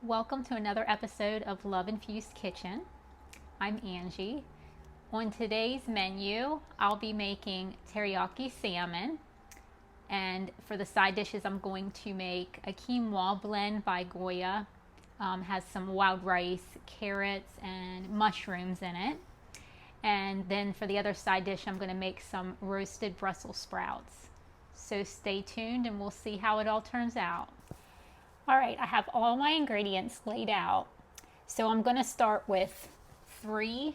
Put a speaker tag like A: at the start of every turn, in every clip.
A: Welcome to another episode of Love Infused Kitchen. I'm Angie. On today's menu, I'll be making teriyaki salmon. And for the side dishes, I'm going to make a quinoa blend by Goya. Has some wild rice, carrots, and mushrooms in it. And then for the other side dish, I'm going to make some roasted Brussels sprouts. So stay tuned and we'll see how it all turns out. All right, I have all my ingredients laid out. So I'm going to start with 3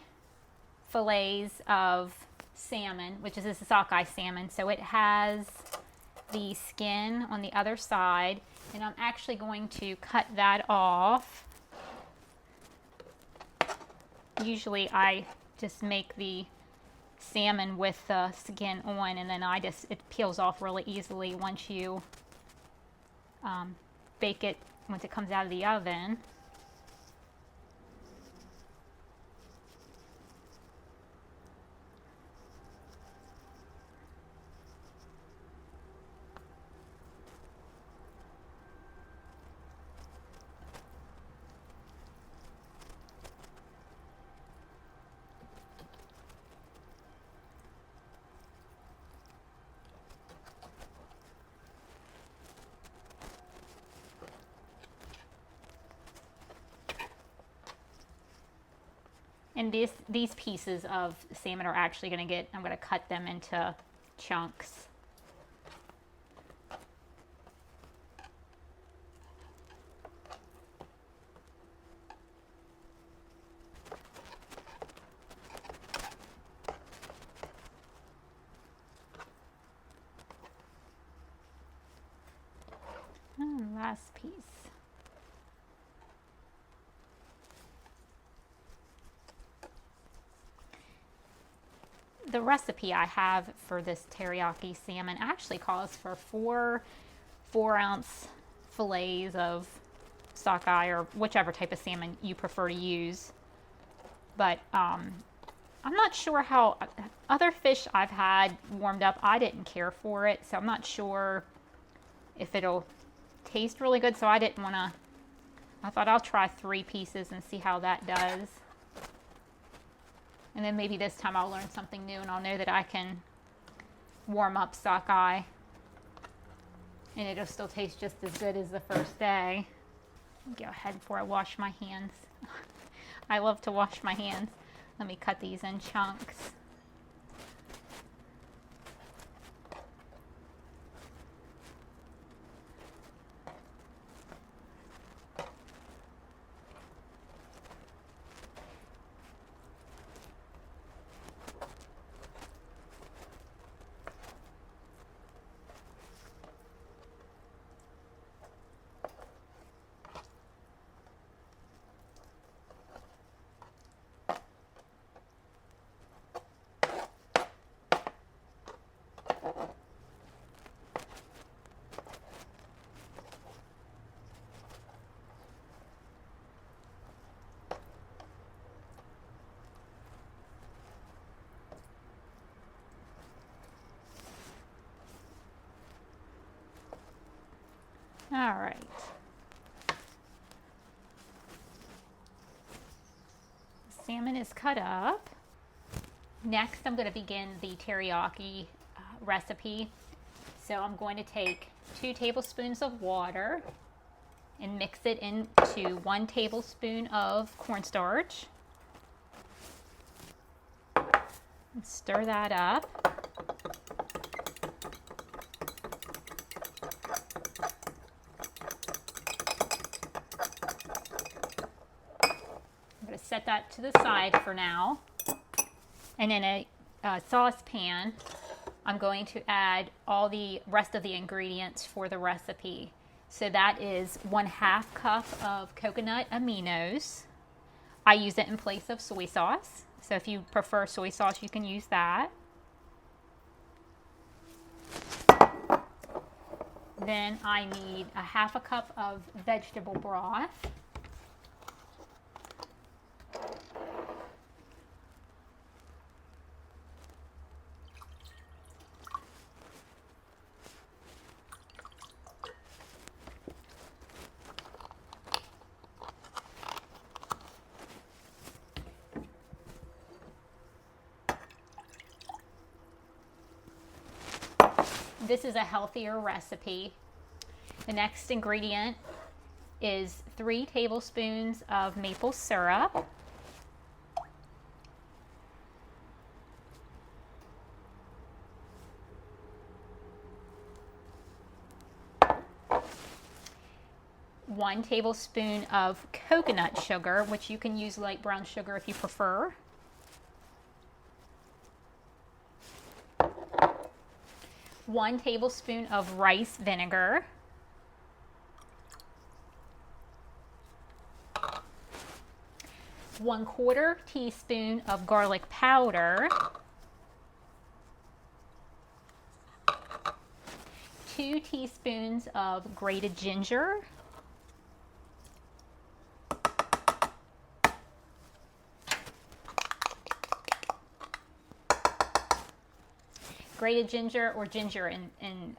A: fillets of salmon, which is a sockeye salmon. So it has the skin on the other side, and I'm actually going to cut that off. Usually I just make the salmon with the skin on, and then it peels off really easily once you bake it once it comes out of the oven. And these pieces of salmon are actually I'm going to cut them into chunks. And last piece. The recipe I have for this teriyaki salmon actually calls for 4-ounce fillets of sockeye, or whichever type of salmon you prefer to use. But I'm not sure how other fish I've had warmed up, I didn't care for it, so I'm not sure if it'll taste really good. So I thought I'll try 3 pieces and see how that does. And then maybe this time I'll learn something new and I'll know that I can warm up sockeye and it'll still taste just as good as the first day. Go ahead before I wash my hands. I love to wash my hands. Let me cut these in chunks. All right. Salmon is cut up. Next, I'm going to begin the teriyaki recipe. So I'm going to take 2 tablespoons of water and mix it into 1 tablespoon of cornstarch. And stir that up. Set that to the side for now. And in a saucepan, I'm going to add all the rest of the ingredients for the recipe. So that is 1/2 cup of coconut aminos. I use it in place of soy sauce. So if you prefer soy sauce, you can use that. Then I need 1/2 cup of vegetable broth. this is a healthier recipe. The next ingredient is 3 tablespoons of maple syrup. One tablespoon of coconut sugar, which you can use light brown sugar if you prefer. 1 tablespoon of rice vinegar. 1/4 teaspoon of garlic powder. 2 teaspoons of grated ginger. Grated ginger or ginger in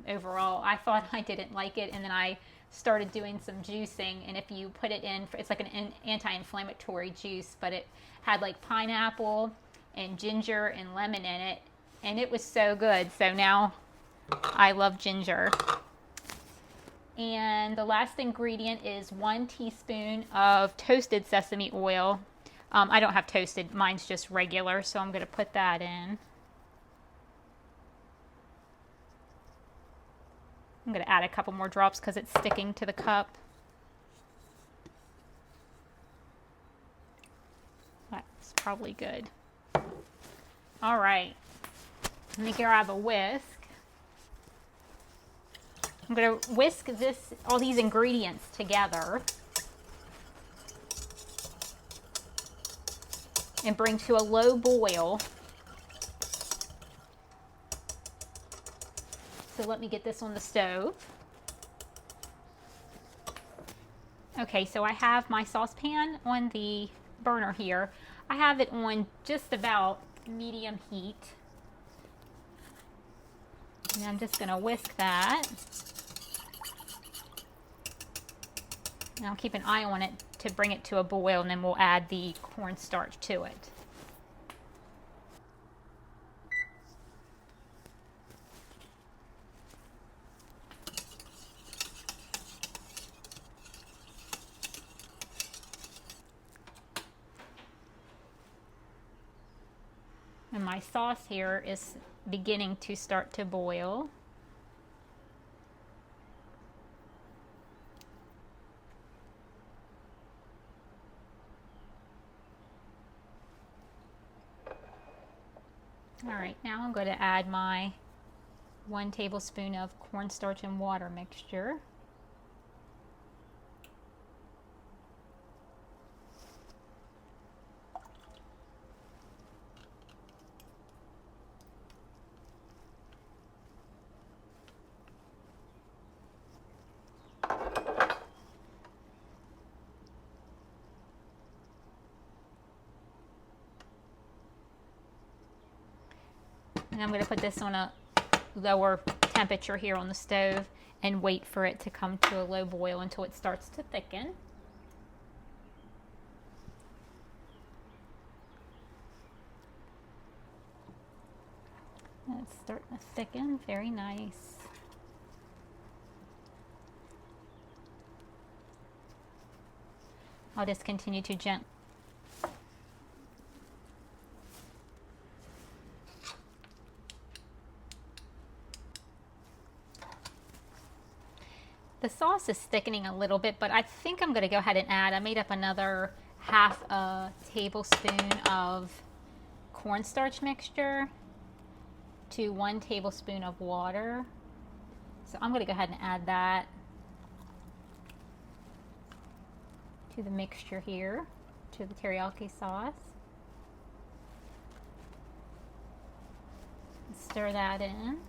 A: overall. I thought I didn't like it, and then I started doing some juicing, and if you put it in, it's like an anti-inflammatory juice, but it had like pineapple and ginger and lemon in it, and it was so good. So now I love ginger. And the last ingredient is 1 teaspoon of toasted sesame oil. I don't have toasted, mine's just regular, so I'm going to put that in. I'm going to add a couple more drops because it's sticking to the cup. That's probably good. All right, let me grab a whisk. I'm going to whisk all these ingredients together and bring to a low boil. So let me get this on the stove. Okay, so I have my saucepan on the burner here. I have it on just about medium heat. And I'm just going to whisk that. And I'll keep an eye on it to bring it to a boil, and then we'll add the cornstarch to it. And my sauce here is beginning to start to boil. All right, now I'm going to add my 1 tablespoon of cornstarch and water mixture. And I'm going to put this on a lower temperature here on the stove and wait for it to come to a low boil until it starts to thicken. And it's starting to thicken, very nice. I'll just continue to gently. The sauce is thickening a little bit, but I think I'm going to go ahead and add, I made up another 1/2 tablespoon of cornstarch mixture to 1 tablespoon of water. So I'm going to go ahead and add that to the mixture here, to the teriyaki sauce. Stir that in.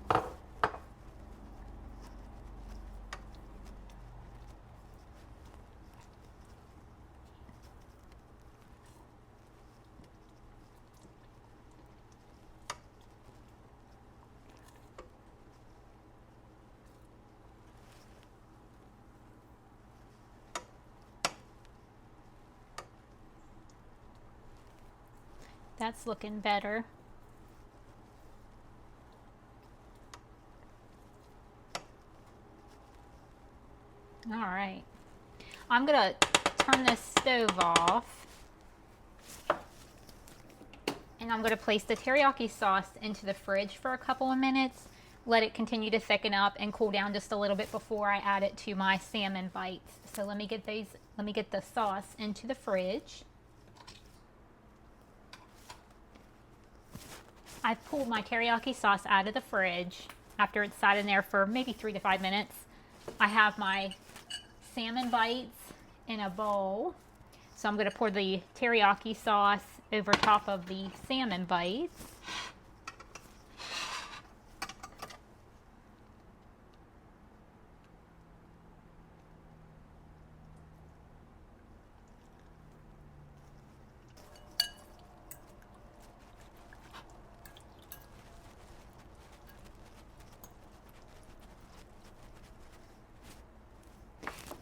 A: That's looking better. All right. I'm going to turn this stove off. And I'm going to place the teriyaki sauce into the fridge for a couple of minutes. Let it continue to thicken up and cool down just a little bit before I add it to my salmon bites. So let me get the sauce into the fridge. I've pulled my teriyaki sauce out of the fridge after it's sat in there for maybe 3 to 5 minutes. I have my salmon bites in a bowl. So I'm going to pour the teriyaki sauce over top of the salmon bites.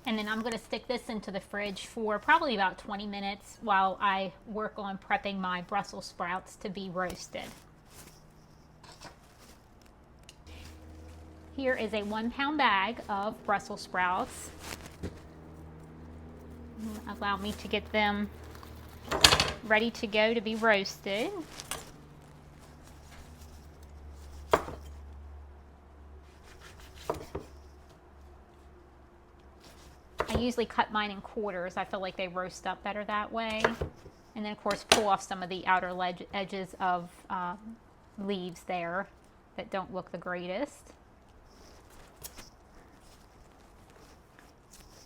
A: And then I'm going to stick this into the fridge for probably about 20 minutes while I work on prepping my Brussels sprouts to be roasted. Here is a 1-pound bag of Brussels sprouts. Allow me to get them ready to go to be roasted. I usually cut mine in quarters. I feel like they roast up better that way. And then of course pull off some of the outer edges of leaves there that don't look the greatest.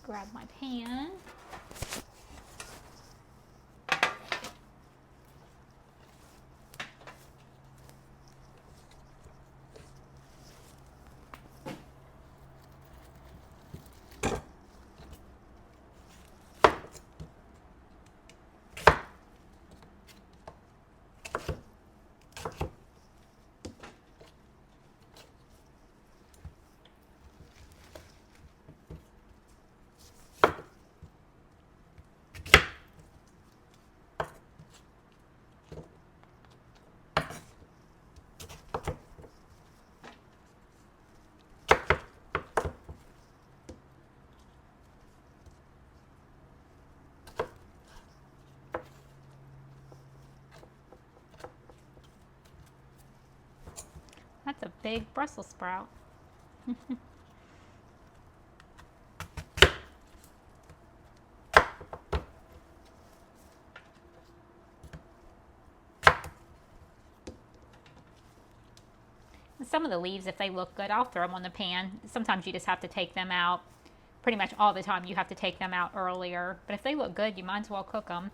A: Grab my pan. That's a big Brussels sprout. Some of the leaves, if they look good, I'll throw them on the pan. Sometimes you just have to take them out. Pretty much all the time you have to take them out earlier. But if they look good, you might as well cook them.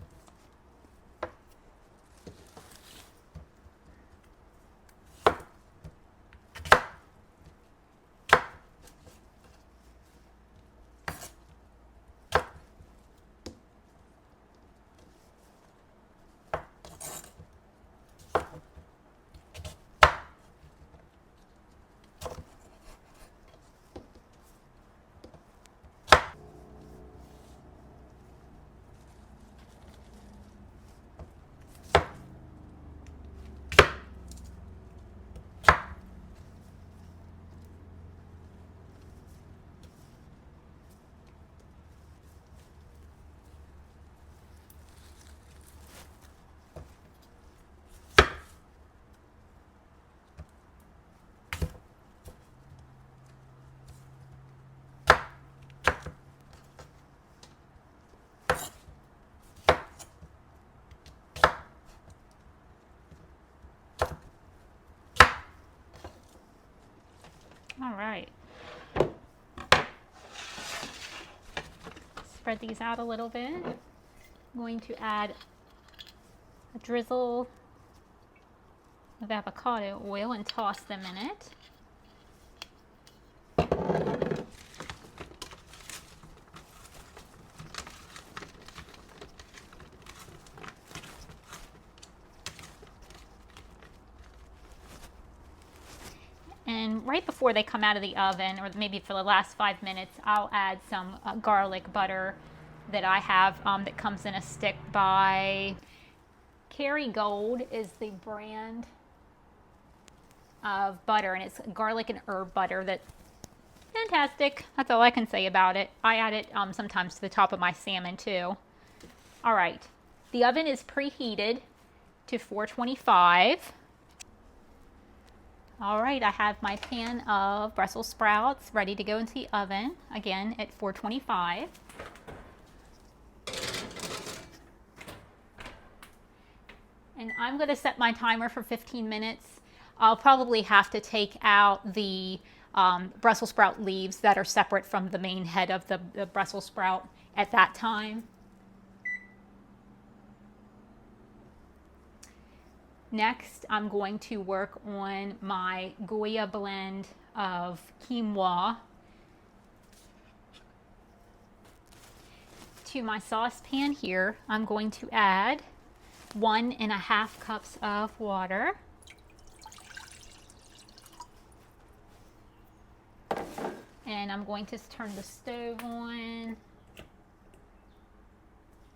A: All right. Spread these out a little bit. I'm going to add a drizzle of avocado oil and toss them in it. And right before they come out of the oven, or maybe for the last 5 minutes, I'll add some garlic butter that I have that comes in a stick by Kerrygold is the brand of butter, and it's garlic and herb butter that Fantastic. That's all I can say about it. I add it sometimes to the top of my salmon too. All right. The oven is preheated to 425. All right, I have my pan of Brussels sprouts ready to go into the oven, again at 425. And I'm going to set my timer for 15 minutes. I'll probably have to take out the Brussels sprout leaves that are separate from the main head of the Brussels sprout at that time. Next, I'm going to work on my Goya blend of quinoa. To my saucepan here, I'm going to add 1.5 cups of water. And I'm going to turn the stove on,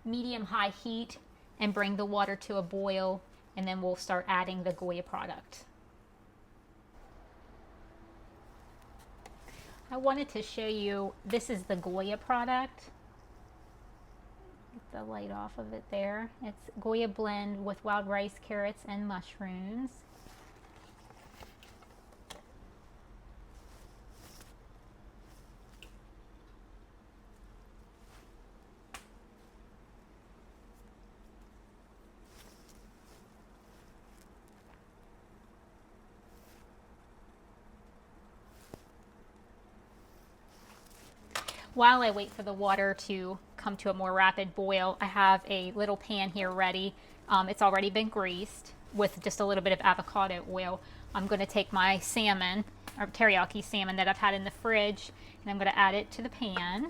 A: medium-high heat, and bring the water to a boil. And then we'll start adding the Goya product. I wanted to show you, this is the Goya product. Get the light off of it there. It's Goya blend with wild rice, carrots, and mushrooms. While I wait for the water to come to a more rapid boil, I have a little pan here ready. It's already been greased with just a little bit of avocado oil. I'm going to take my salmon, or teriyaki salmon that I've had in the fridge, and I'm going to add it to the pan.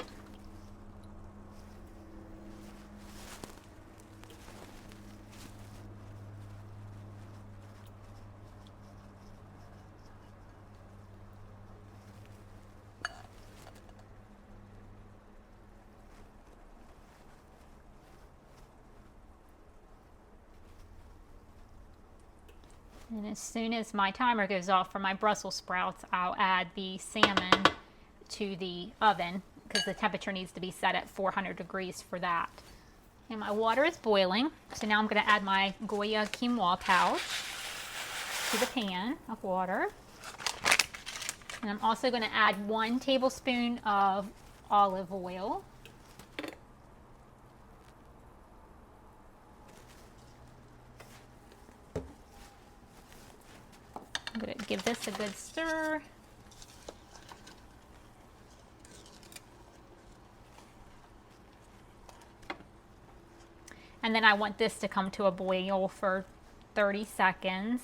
A: And as soon as my timer goes off for my Brussels sprouts, I'll add the salmon to the oven because the temperature needs to be set at 400 degrees for that. And my water is boiling, so now I'm going to add my Goya quinoa pouch to the pan of water. And I'm also going to add 1 tablespoon of olive oil. I'm going to give this a good stir. And then I want this to come to a boil for 30 seconds.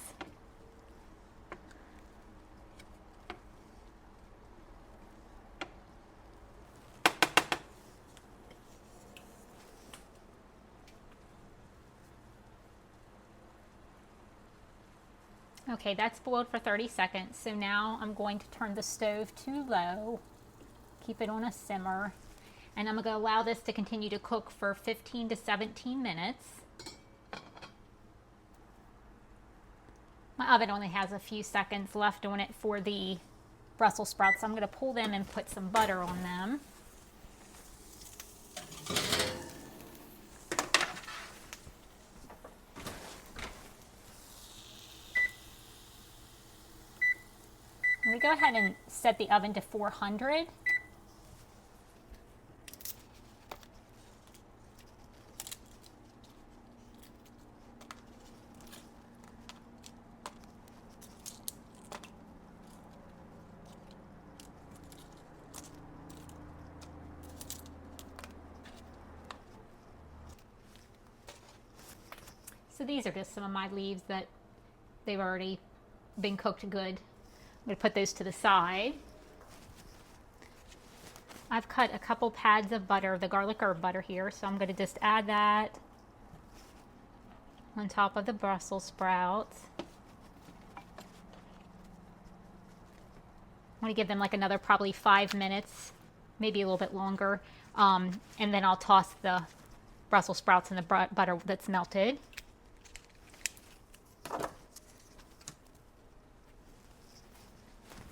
A: Okay, that's boiled for 30 seconds. So now I'm going to turn the stove to low, keep it on a simmer, and I'm going to allow this to continue to cook for 15 to 17 minutes. My oven only has a few seconds left on it for the Brussels sprouts, so I'm going to pull them and put some butter on them. I'm going to go ahead and set the oven to 400. So these are just some of my leaves that they've already been cooked good. I'm going to put those to the side. I've cut a couple pads of butter, the garlic herb butter here, so I'm going to just add that on top of the Brussels sprouts. I'm going to give them like another probably 5 minutes, maybe a little bit longer, and then I'll toss the Brussels sprouts in the butter that's melted.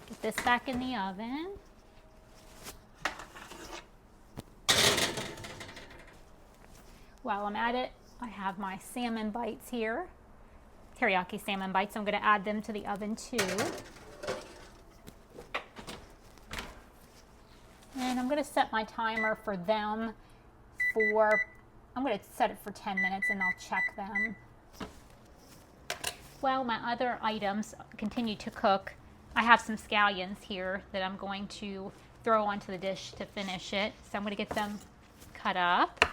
A: Get this back in the oven. While I'm at it, I have my salmon bites here, teriyaki salmon bites. I'm going to add them to the oven too. And I'm going to set my timer for them I'm going to set it for 10 minutes and I'll check them. While my other items continue to cook, I have some scallions here that I'm going to throw onto the dish to finish it. So I'm going to get them cut up.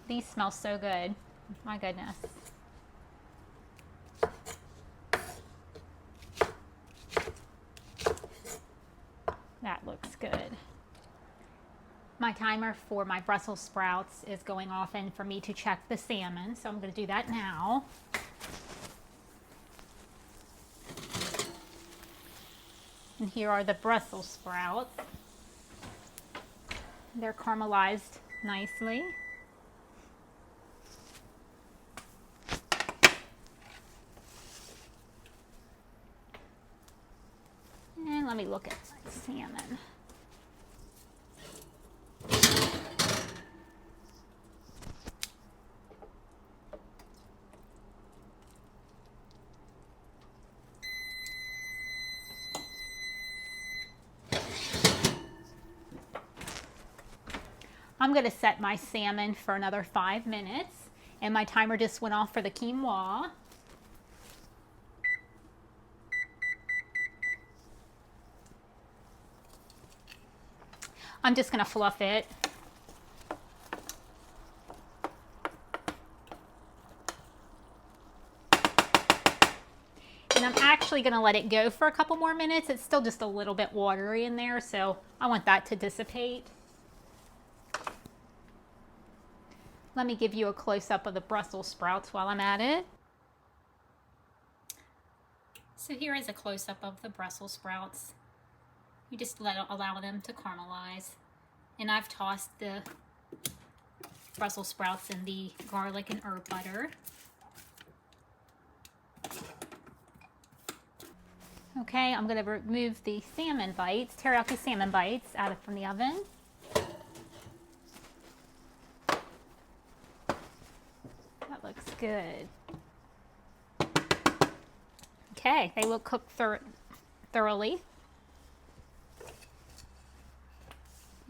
A: These smell so good. My goodness. That looks good. My timer for my Brussels sprouts is going off and for me to check the salmon, so I'm going to do that now. And here are the Brussels sprouts. They're caramelized nicely. And let me look at my salmon. I'm going to set my salmon for another 5 minutes, and my timer just went off for the quinoa. I'm just going to fluff it. And I'm actually going to let it go for a couple more minutes. It's still just a little bit watery in there, so I want that to dissipate. Let me give you a close-up of the Brussels sprouts while I'm at it. So here is a close-up of the Brussels sprouts. You just allow them to caramelize. And I've tossed the Brussels sprouts in the garlic and herb butter. Okay, I'm going to remove the salmon bites, teriyaki salmon bites, out of from the oven. That looks good. Okay, they will cook thoroughly.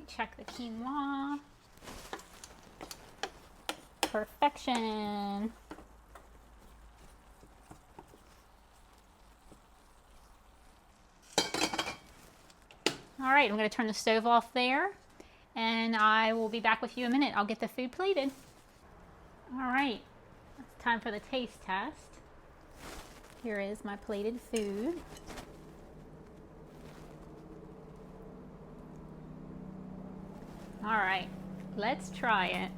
A: Check the quinoa. Perfection. All right, I'm going to turn the stove off there, and I will be back with you in a minute. I'll get the food plated. All right, it's time for the taste test. Here is my plated food. All right, let's try it.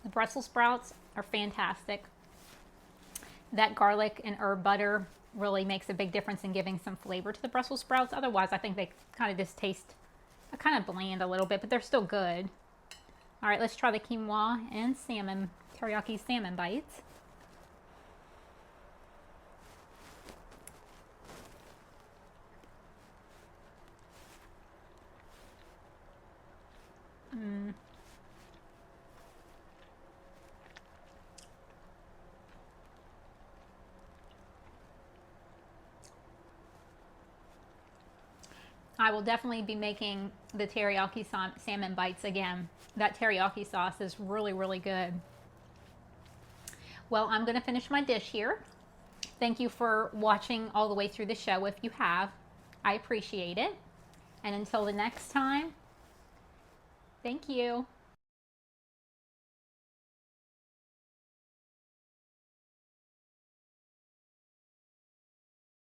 A: The Brussels sprouts are fantastic. That garlic and herb butter really makes a big difference in giving some flavor to the Brussels sprouts. Otherwise, I think they kind of just taste kind of bland a little bit, but they're still good. All right, let's try the quinoa and salmon, teriyaki salmon bites. I will definitely be making the teriyaki salmon bites again. That teriyaki sauce is really, really good. Well, I'm going to finish my dish here. Thank you for watching all the way through the show. If you have, I appreciate it. And until the next time, thank you.